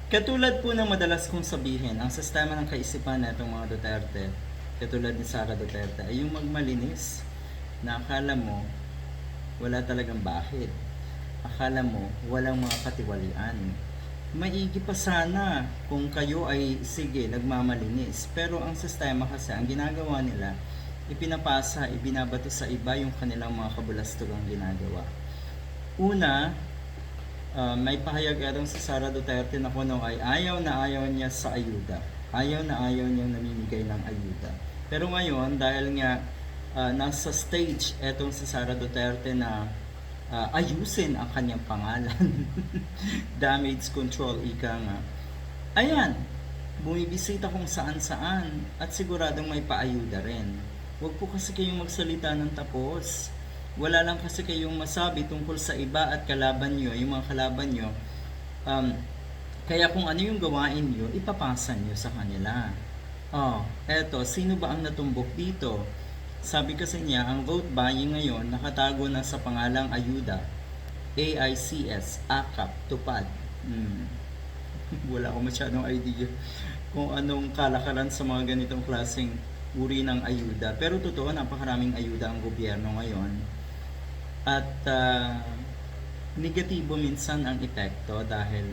Katulad po ng madalas kong sabihin, ang sistema ng kaisipan na itong mga Duterte, katulad ni Sara Duterte, ay yung magmalinis na akala mo wala talagang bahid. Akala mo walang mga katiwalian. Maigi pa sana kung kayo ay sige, nagmamalinis. Pero ang sistema kasi, ang ginagawa nila, ipinapasa, ibinabato sa iba yung kanilang mga kabulastugang ginagawa. Una, may pahayag erong si Sara Duterte na kuno ay ayaw na ayaw niya sa ayuda. Ayaw na ayaw niya namimigay ng ayuda. Pero ngayon, dahil nga nasa stage etong si Sara Duterte na ayusin ang kanyang pangalan, damage control, ika nga. Ayan, bumibisita kung saan-saan at siguradong may paayuda rin. Huwag po kasi kayong magsalita ng tapos. Wala lang kasi kayong masabi tungkol sa iba at kalaban nyo, yung mga kalaban nyo. Kaya kung ano yung gawain nyo, ipapasa nyo sa kanila. Eto, sino ba ang natumbok dito? Sabi kasi niya, ang vote buying ngayon nakatago na sa pangalang ayuda. AICS, AKAP, tupad. Wala akong masyadong idea kung anong kalakaran sa mga ganitong klaseng uri ng ayuda. Pero totoo, napakaraming ayuda ang gobyerno ngayon. At negatibo minsan ang epekto dahil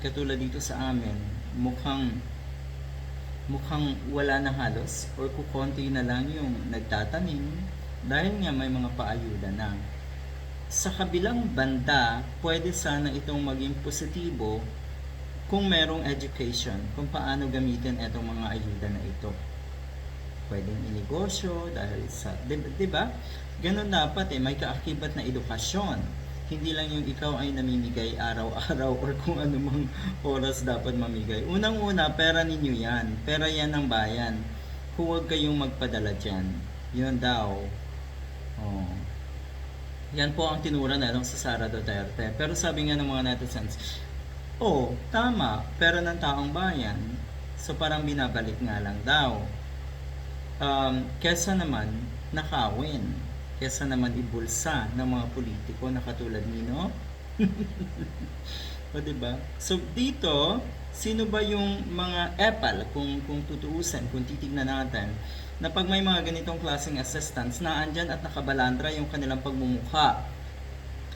katulad dito sa amin, mukhang wala na halos or kukonti na lang yung nagtatanim dahil nga may mga paayuda na. Sa kabilang banda, pwede sana itong maging positibo kung merong education kung paano gamitin itong mga ayuda na ito. Pwedeng inegosyo dahil sa, di ba? Ganun dapat may kaakibat na edukasyon. Hindi lang yung ikaw ay namimigay araw-araw or kung anumang oras dapat mamigay. Unang-una, pera ninyo yan. Pera yan ng bayan. Huwag kayong magpadala dyan. Yun daw. Yan po ang tinura na lang sa Sara Duterte. Pero sabi nga ng mga netizens, tama, pera ng taong bayan. So parang binabalik nga lang daw. Kesa naman nakawin, kesa naman ibulsa ng mga politiko na katulad nino. O diba? So dito, sino ba yung mga epal kung tutuusin, kung titignan natin, na pag may mga ganitong klaseng assistants na andyan at nakabalandra yung kanilang pagmumukha.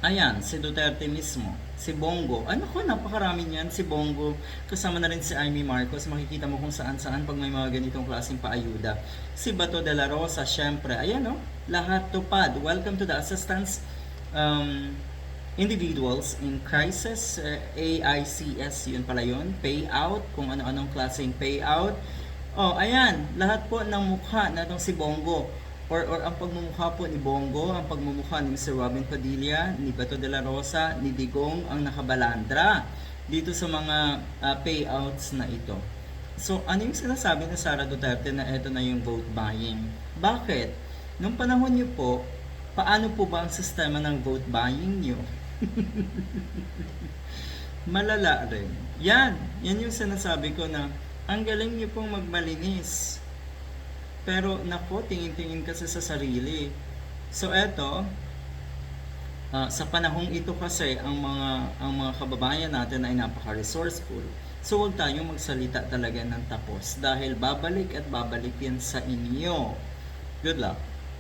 Ayan, si Duterte mismo, si Bongo. Ay naku, napakarami niyan, si Bongo. Kasama na rin si Amy Marcos. Makikita mo kung saan-saan pag may mga ganitong klaseng paayuda. Si Bato de la Rosa, syempre. Ayan lahat tupad. Welcome to the assistance individuals in crisis. AICS, yun pala yun. Payout, kung ano-anong klaseng payout. Ayan, lahat po ng mukha na itong si Bongo. Or ang pagmumukha po ni Bongo, ang pagmumukha ni Mr. Robin Padilla, ni Bato de la Rosa, ni Digong ang nakabalandra dito sa mga payouts na ito. So, ano yung sinasabi ni Sara Duterte na ito na yung vote buying? Bakit? Nung panahon niyo po, paano po ba ang sistema ng vote buying niyo? Malala rin. Yan yung sinasabi ko na ang galing niyo pong magmalinis. Pero nako, tingin-tingin kasi sa sarili. So eto, sa panahong ito kasi ang mga kababayan natin ay napaka-resourceful. So huwag tayong magsalita talaga ng tapos dahil babalik at babalik yan sa inyo. Good luck.